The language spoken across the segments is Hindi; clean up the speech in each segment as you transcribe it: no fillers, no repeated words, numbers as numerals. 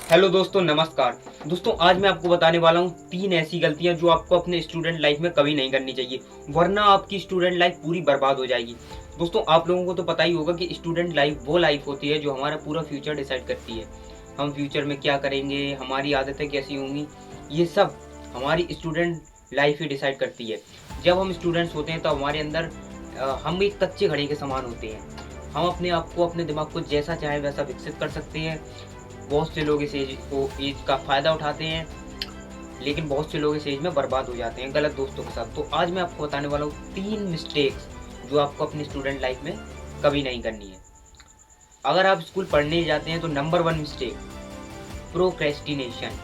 हेलो दोस्तों, नमस्कार। दोस्तों, आज मैं आपको बताने वाला हूँ 3 ऐसी गलतियाँ जो आपको अपने स्टूडेंट लाइफ में कभी नहीं करनी चाहिए, वरना आपकी स्टूडेंट लाइफ पूरी बर्बाद हो जाएगी। दोस्तों, आप लोगों को तो पता ही होगा कि स्टूडेंट लाइफ वो लाइफ होती है जो हमारा पूरा फ्यूचर डिसाइड करती है। हम फ्यूचर में क्या करेंगे, हमारी आदतें कैसी होंगी, ये सब हमारी स्टूडेंट लाइफ ही डिसाइड करती है। जब हम स्टूडेंट्स होते हैं तो हमारे अंदर हम एक कच्चे घड़े के समान होते हैं। हम अपने आप को, अपने दिमाग को जैसा चाहें वैसा विकसित कर सकते हैं। बहुत से लोग इस एज का फ़ायदा उठाते हैं, लेकिन बहुत से लोग इस एज में बर्बाद हो जाते हैं गलत दोस्तों के साथ। तो आज मैं आपको बताने वाला हूँ 3 मिस्टेक्स जो आपको अपनी स्टूडेंट लाइफ में कभी नहीं करनी है। अगर आप स्कूल पढ़ने जाते हैं तो नंबर 1 मिस्टेक, प्रोक्रेस्टिनेशन।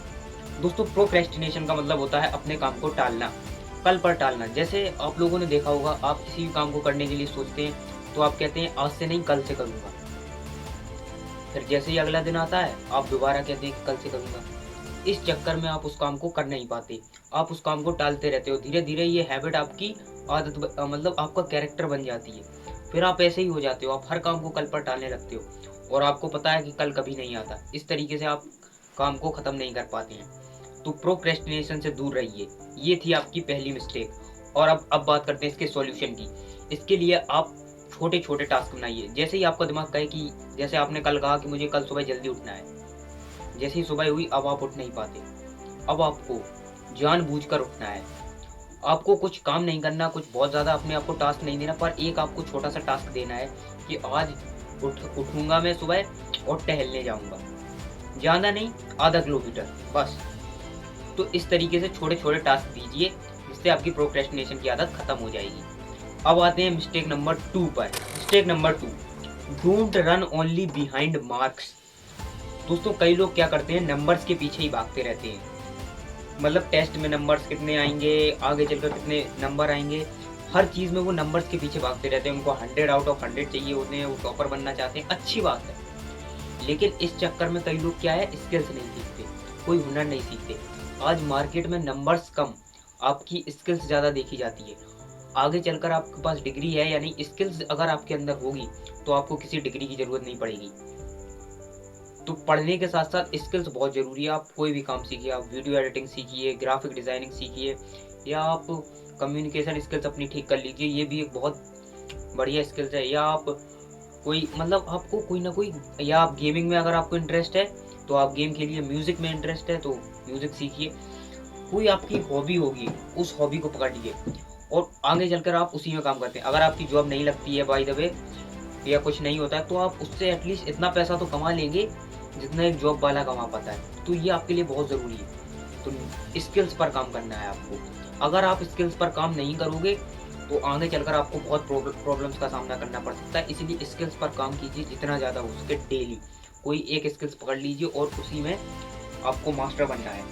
दोस्तों, प्रोक्रेस्टिनेशन का मतलब होता है अपने काम को टालना, कल पर टालना। जैसे आप लोगों ने देखा होगा, आप किसी भी काम को करने के लिए सोचते हैं तो आप कहते हैं आज से नहीं, कल से करूँगा। फिर जैसे ही अगला दिन आता है आप दोबारा कहते हैं कि कल से करूँगा। इस चक्कर में आप उस काम को कर नहीं पाते, आप उस काम को टालते रहते हो। धीरे धीरे ये हैबिट आपकी मतलब आपका कैरेक्टर बन जाती है। फिर आप ऐसे ही हो जाते हो, आप हर काम को कल पर टालने लगते हो और आपको पता है कि कल कभी नहीं आता। इस तरीके से आप काम को ख़त्म नहीं कर पाते हैं। तो प्रोक्रेस्टिनेशन से दूर रहिए। ये थी आपकी पहली मिस्टेक। और अब बात करते हैं इसके सॉल्यूशन की। इसके लिए आप छोटे छोटे टास्क बनाइए। जैसे ही आपका दिमाग कहे कि, जैसे आपने कल कहा कि मुझे कल सुबह जल्दी उठना है, जैसे ही सुबह हुई अब आप उठ नहीं पाते। अब आपको जानबूझकर उठना है। आपको कुछ काम नहीं करना, कुछ बहुत ज़्यादा अपने आप को टास्क नहीं देना, पर एक आपको छोटा सा टास्क देना है कि आज उठूंगा मैं सुबह और टहलने जाऊंगा। ज़्यादा नहीं, आधा किलोमीटर बस। तो इस तरीके से छोटे छोटे टास्क दीजिए, जिससे आपकी प्रोक्रेस्टिनेशन की आदत खत्म हो जाएगी। अब आते हैं मिस्टेक नंबर 2 पर। Mistake number 2, don't run only behind marks. दोस्तों, कई लोग क्या करते हैं, नंबर्स के पीछे ही भागते रहते हैं। मतलब टेस्ट में नंबर्स कितने आएंगे, आगे चलकर कितने नंबर आएंगे, हर चीज़ में वो नंबर्स के पीछे भागते रहते हैं। उनको 100 आउट ऑफ 100 चाहिए होते हैं, वो टॉपर बनना चाहते हैं। अच्छी बात है, लेकिन इस चक्कर में कई लोग क्या है, स्किल्स नहीं सीखते, कोई हुनर नहीं सीखते। आज मार्केट में नंबर्स कम, आपकी स्किल्स ज़्यादा देखी जाती है। आगे चलकर आपके पास डिग्री है या नहीं, स्किल्स अगर आपके अंदर होगी तो आपको किसी डिग्री की ज़रूरत नहीं पड़ेगी। तो पढ़ने के साथ साथ स्किल्स बहुत ज़रूरी है। आप कोई भी काम सीखिए, आप वीडियो एडिटिंग सीखिए, ग्राफिक डिज़ाइनिंग सीखिए, या आप कम्युनिकेशन स्किल्स अपनी ठीक कर लीजिए, ये भी एक बहुत बढ़िया स्किल्स है। या आप कोई, मतलब आपको कोई ना कोई, या आप गेमिंग में अगर आपको इंटरेस्ट है तो आप गेम खेलिए, म्यूज़िक में इंटरेस्ट है तो म्यूज़िक सीखिए। कोई आपकी हॉबी होगी, उस हॉबी को पकड़ लीजिए और आगे चलकर आप उसी में काम करते हैं। अगर आपकी जॉब नहीं लगती है बाय द वे, या कुछ नहीं होता है, तो आप उससे एटलीस्ट इतना पैसा तो कमा लेंगे जितना एक जॉब वाला कमा पाता है। तो ये आपके लिए बहुत ज़रूरी है। तो स्किल्स पर काम करना है आपको। अगर आप स्किल्स पर काम नहीं करोगे तो आगे चलकर आपको बहुत प्रॉब्लम्स का सामना करना पड़ सकता है। इसीलिए स्किल्स पर काम कीजिए जितना ज़्यादा हो सके डेली। कोई एक स्किल्स पकड़ लीजिए और उसी में आपको मास्टर बनना है।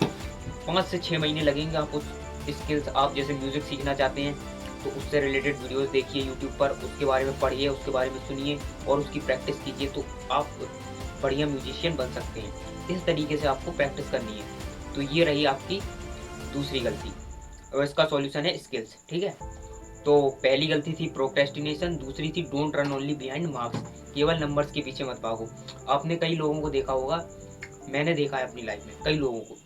5 से 6 महीने लगेंगे आप उस स्किल्स, आप जैसे म्यूज़िक सीखना चाहते हैं तो उससे रिलेटेड वीडियोस देखिए यूट्यूब पर, उसके बारे में पढ़िए, उसके बारे में सुनिए और उसकी प्रैक्टिस कीजिए, तो आप बढ़िया म्यूजिशियन बन सकते हैं। इस तरीके से आपको प्रैक्टिस करनी है। तो ये रही आपकी दूसरी गलती, और इसका सॉल्यूशन है स्किल्स। ठीक है, तो पहली गलती थी प्रोक्रेस्टिनेशन, दूसरी थी don't run only behind marks. केवल नंबर्स के पीछे मत भागो। आपने कई लोगों को देखा होगा, मैंने देखा है अपनी लाइफ में कई लोगों को,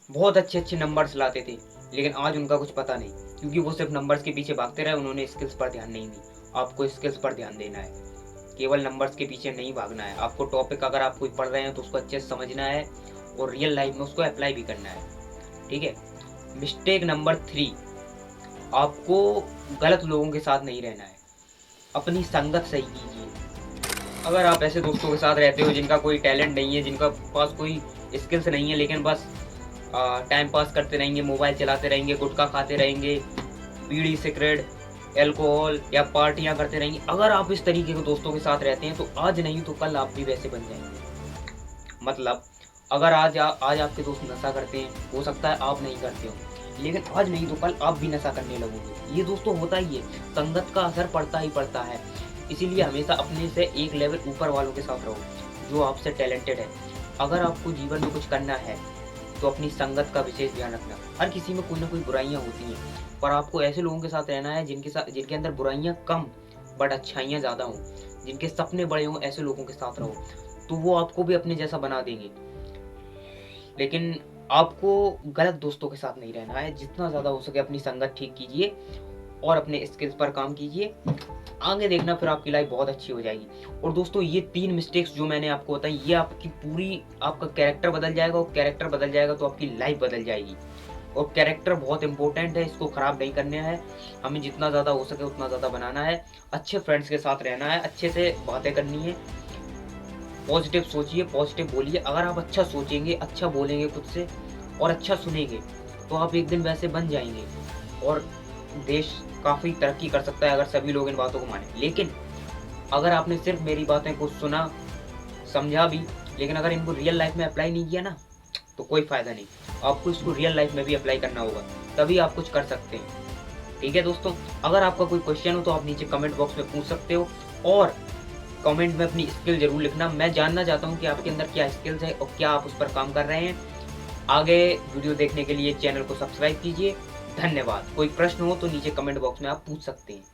बहुत अच्छे अच्छे नंबर्स लाते थे, लेकिन आज उनका कुछ पता नहीं, क्योंकि वो सिर्फ नंबर्स के पीछे भागते रहे, उन्होंने स्किल्स पर ध्यान नहीं दी। आपको स्किल्स पर ध्यान देना है, केवल नंबर्स के पीछे नहीं भागना है। आपको टॉपिक अगर आप कोई पढ़ रहे हैं तो उसको अच्छे से समझना है और रियल लाइफ में उसको अप्लाई भी करना है। ठीक है। मिस्टेक नंबर 3, आपको गलत लोगों के साथ नहीं रहना है। अपनी संगत सही कीजिए। अगर आप ऐसे दोस्तों के साथ रहते हो जिनका कोई टैलेंट नहीं है, जिनका पास कोई स्किल्स नहीं है, लेकिन बस टाइम पास करते रहेंगे, मोबाइल चलाते रहेंगे, गुटखा खाते रहेंगे, बीड़ी सिगरेट एल्कोहल या पार्टियां करते रहेंगे, अगर आप इस तरीके के दोस्तों के साथ रहते हैं तो आज नहीं तो कल आप भी वैसे बन जाएंगे। मतलब अगर आज आपके दोस्त नशा करते हैं, हो सकता है आप नहीं करते हो, लेकिन आज नहीं तो कल आप भी नशा करने लगोगे। ये दोस्तों होता ही है, संगत का असर पड़ता ही पड़ता है। इसीलिए हमेशा अपने से एक लेवल ऊपर वालों के साथ रहो, जो आपसे टैलेंटेड है। अगर आपको जीवन में कुछ करना है तो अपनी संगत का विशेष ध्यान रखना। हर किसी में कोई ना कोई बुराइयां होती हैं, पर आपको ऐसे लोगों के साथ रहना है जिनके अंदर बुराइयां कम बट अच्छाइयां ज़्यादा हों, जिनके सपने बड़े हों। ऐसे लोगों के साथ रहो तो वो आपको भी अपने जैसा बना देंगे। लेकिन आपको गलत दोस्तों के साथ नहीं रहना है। जितना ज़्यादा हो सके अपनी संगत ठीक कीजिए और अपने स्किल्स पर काम कीजिए। आगे देखना फिर आपकी लाइफ बहुत अच्छी हो जाएगी। और दोस्तों ये 3 मिस्टेक्स जो मैंने आपको बताई, ये आपकी पूरी आपका कैरेक्टर बदल जाएगा, और कैरेक्टर बदल जाएगा तो आपकी लाइफ बदल जाएगी। और कैरेक्टर बहुत इंपॉर्टेंट है, इसको खराब नहीं करना है। हमें जितना ज़्यादा हो सके उतना ज़्यादा बनाना है। अच्छे फ्रेंड्स के साथ रहना है, अच्छे से बातें करनी है, पॉजिटिव सोचिए, पॉजिटिव बोलिए। अगर आप अच्छा सोचेंगे, अच्छा बोलेंगे खुद से और अच्छा सुनेंगे, तो आप एक दिन वैसे बन जाएँगे और देश काफ़ी तरक्की कर सकता है अगर सभी लोग इन बातों को मानें। लेकिन अगर आपने सिर्फ़ मेरी बातें को सुना, समझा भी, लेकिन अगर इनको रियल लाइफ़ में अप्लाई नहीं किया ना, तो कोई फ़ायदा नहीं। आपको इसको रियल लाइफ़ में भी अप्लाई करना होगा, तभी आप कुछ कर सकते हैं। ठीक है दोस्तों? अगर आपका कोई क्वेश्चन हो तो आप नीचे कमेंट बॉक्स में पूछ सकते हो, और कमेंट में अपनी स्किल ज़रूर लिखना। मैं जानना चाहता हूँ कि आपके अंदर क्या स्किल्स है और क्या आप उस पर काम कर रहे हैं। आगे वीडियो देखने के लिए चैनल को सब्सक्राइब कीजिए। धन्यवाद। कोई प्रश्न हो तो नीचे कमेंट बॉक्स में आप पूछ सकते हैं।